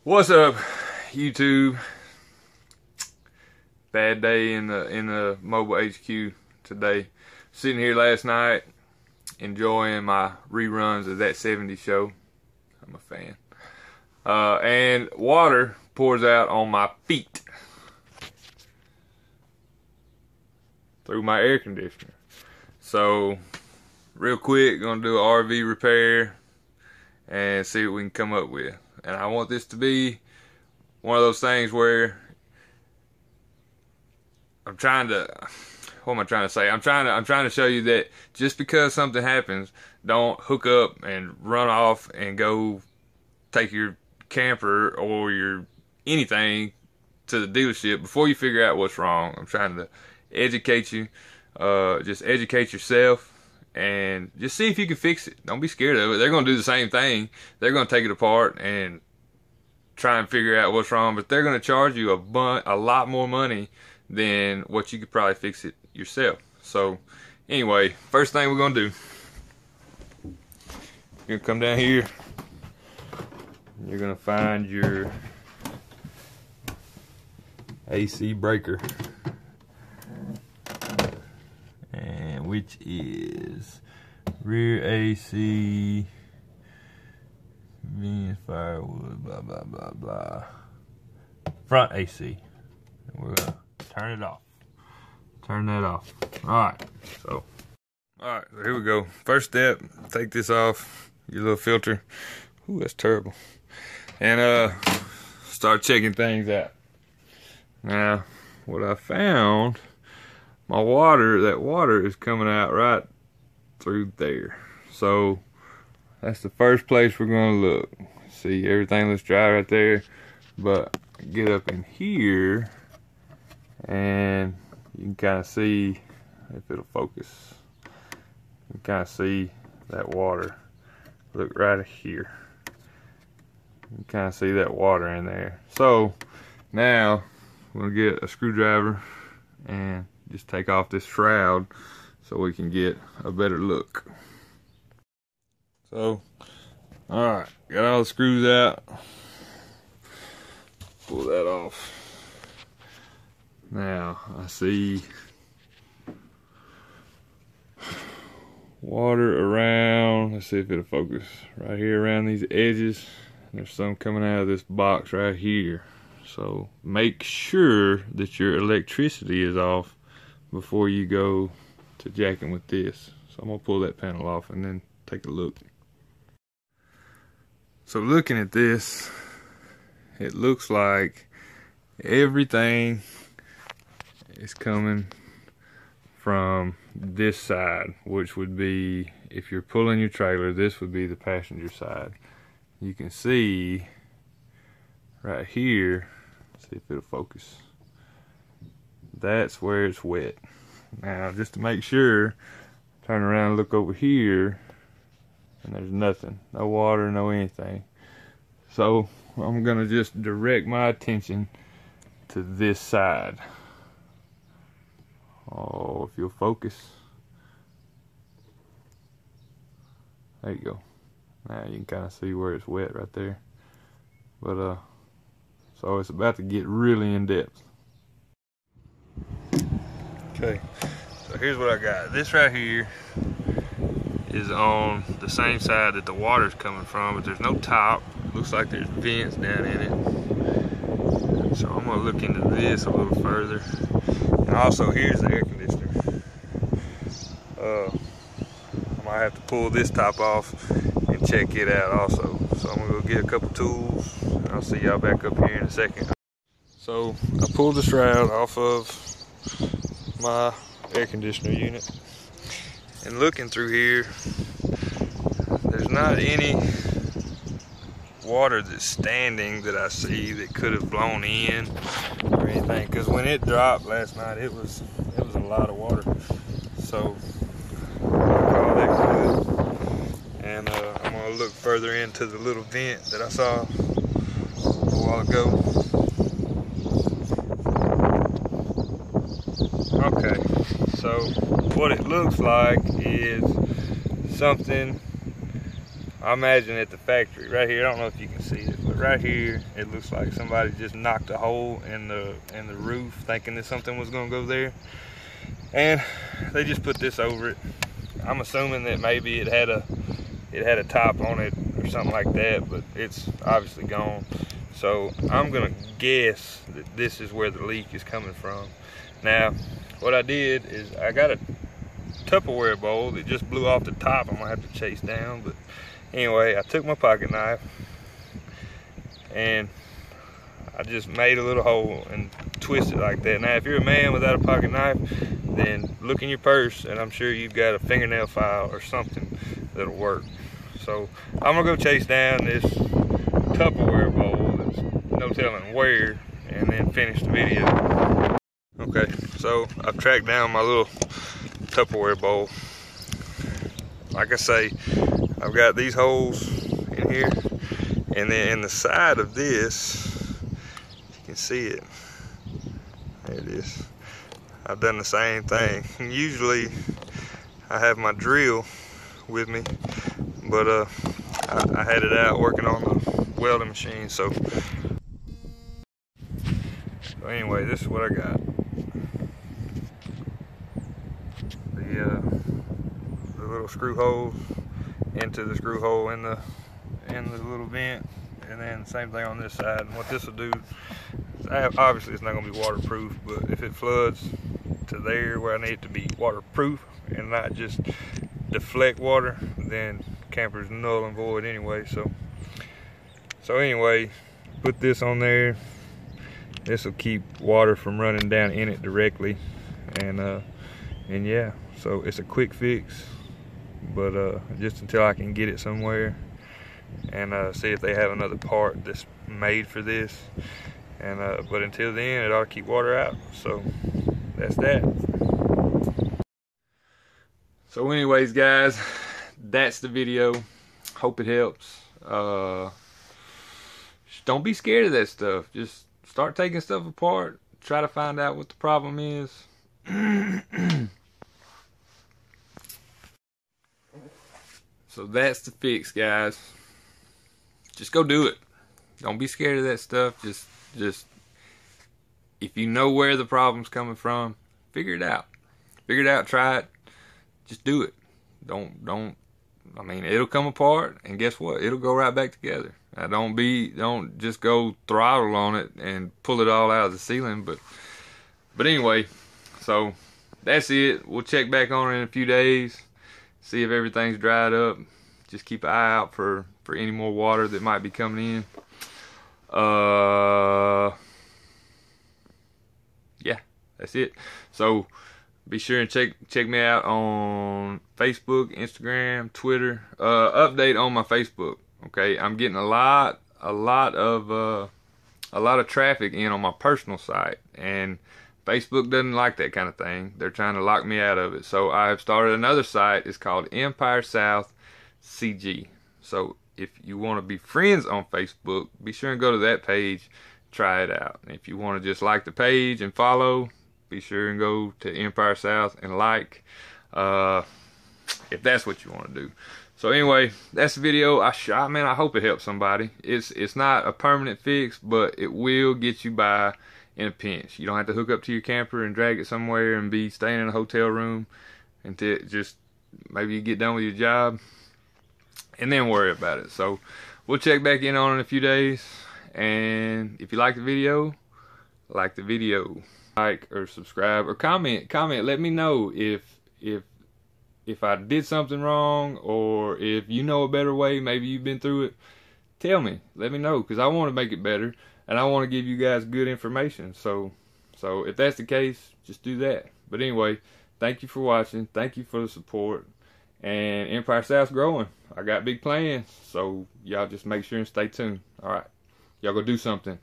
What's up, YouTube? Bad day in the mobile HQ today. Sitting here last night enjoying my reruns of That 70s Show. I'm a fan. And water pours out on my feet through my air conditioner. So real quick, gonna do an RV repair and see what we can come up with. And I want this to be one of those things where I'm trying to, what am I trying to say? I'm trying to show you that just because something happens, don't hook up and run off and go take your camper or your anything to the dealership before you figure out what's wrong. I'm trying to educate you, just educate yourself. And just see if you can fix it. Don't be scared of it. They're going to do the same thing. They're going to take it apart and try and figure out what's wrong. But they're going to charge you a lot more money than what you could probably fix it yourself. So anyway, first thing we're going to do, you're going to come down here. You're going to find your AC breaker. Which is rear AC, convenience firewood, blah blah blah blah. Front AC. And we're gonna turn it off. Turn that off. Alright, so here we go. First step, take this off, your little filter. Ooh, that's terrible. And start checking things out. Now, what I found, that water is coming out right through there. So that's the first place we're gonna look. See, everything looks dry right there, but get up in here and you can kind of see, if it'll focus, you can kind of see that water. Look right here. You can kind of see that water in there. So now we're gonna get a screwdriver and just take off this shroud so we can get a better look. So, alright, got all the screws out. Pull that off. Now, I see water around, let's see if it'll focus, right here around these edges. There's some coming out of this box right here. So, make sure that your electricity is off before you go to jacking with this. So I'm gonna pull that panel off and then take a look. So looking at this, it looks like everything is coming from this side, which would be, if you're pulling your trailer, this would be the passenger side. You can see right here, see if it'll focus. That's where it's wet. Now, just to make sure, turn around and look over here, and there's nothing, no water, no anything. So I'm gonna just direct my attention to this side. Oh, if you'll focus, there you go. Now you can kind of see where it's wet right there. But so it's about to get really in depth. Okay, so here's what I got. This right here is on the same side that the water's coming from, but there's no top. Looks like there's vents down in it. So I'm gonna look into this a little further. And also, here's the air conditioner. I might have to pull this top off and check it out also. So I'm gonna go get a couple tools, and I'll see y'all back up here in a second. So I pulled the shroud off of my air conditioner unit, and looking through here, there's not any water that's standing that I see that could have blown in or anything, because when it dropped last night, it was a lot of water. So I call that good. And I'm gonna look further into the little vent that I saw a while ago. Okay, so what it looks like is something I imagine at the factory right here, I don't know if you can see it, but right here it looks like somebody just knocked a hole in the roof thinking that something was going to go there, and they just put this over it. I'm assuming that maybe it had a top on it or something like that, but it's obviously gone. So I'm gonna guess that this is where the leak is coming from. Now, what I did is I got a Tupperware bowl that just blew off the top. I'm gonna have to chase down, but anyway, I took my pocket knife and I just made a little hole and twisted like that. Now, if you're a man without a pocket knife, then look in your purse, and I'm sure you've got a fingernail file or something that'll work. So I'm gonna go chase down this Tupperware bowl that's no telling where, and then finish the video. Okay, so I've tracked down my little Tupperware bowl. Like I say, I've got these holes in here, and then in the side of this, you can see it. There it is. I've done the same thing. Usually I have my drill with me, but I had it out working on the welding machine. So anyway, this is what I got. The little screw holes into the screw hole in the little vent, and then same thing on this side. And what this will do, obviously it's not going to be waterproof, but if it floods to there where I need it to be waterproof and not just deflect water, then camper's null and void anyway. So anyway, put this on there. This will keep water from running down in it directly, and yeah, so it's a quick fix, but just until I can get it somewhere and see if they have another part that's made for this, and but until then it ought to keep water out. So that's that. So anyways, guys, that's the video. Hope it helps. Don't be scared of that stuff. Just start taking stuff apart, try to find out what the problem is. So that's the fix, guys. Just go do it. Don't be scared of that stuff. Just if you know where the problem's coming from, figure it out. Figure it out, try it. Just do it. Don't I mean, it'll come apart, and guess what? It'll go right back together. Don't just go throttle on it and pull it all out of the ceiling, but anyway, so that's it. We'll check back on it in a few days. See if everything's dried up. Just keep an eye out for any more water that might be coming in. Yeah, that's it. So be sure and check me out on Facebook, Instagram, Twitter. Update on my Facebook. Okay, I'm getting a lot of traffic in on my personal site, and Facebook doesn't like that kind of thing. They're trying to lock me out of it. So I have started another site. It's called Empire South CG. So if you want to be friends on Facebook, be sure and go to that page, try it out. And if you want to just like the page and follow, be sure and go to Empire South and like, if that's what you want to do. So anyway, that's the video. Man, I hope it helps somebody. It's not a permanent fix, but it will get you by in a pinch. You don't have to hook up to your camper and drag it somewhere and be staying in a hotel room until just maybe you get done with your job and then worry about it. So we'll check back in on it in a few days. And if you like the video, like or subscribe or comment. Let me know if I did something wrong, or if you know a better way. Maybe you've been through it. Tell me. Let me know, because I want to make it better, and I want to give you guys good information. So if that's the case, just do that. But anyway, thank you for watching. Thank you for the support. And Empire South's growing. I got big plans. So y'all just make sure and stay tuned. All right. Y'all go do something.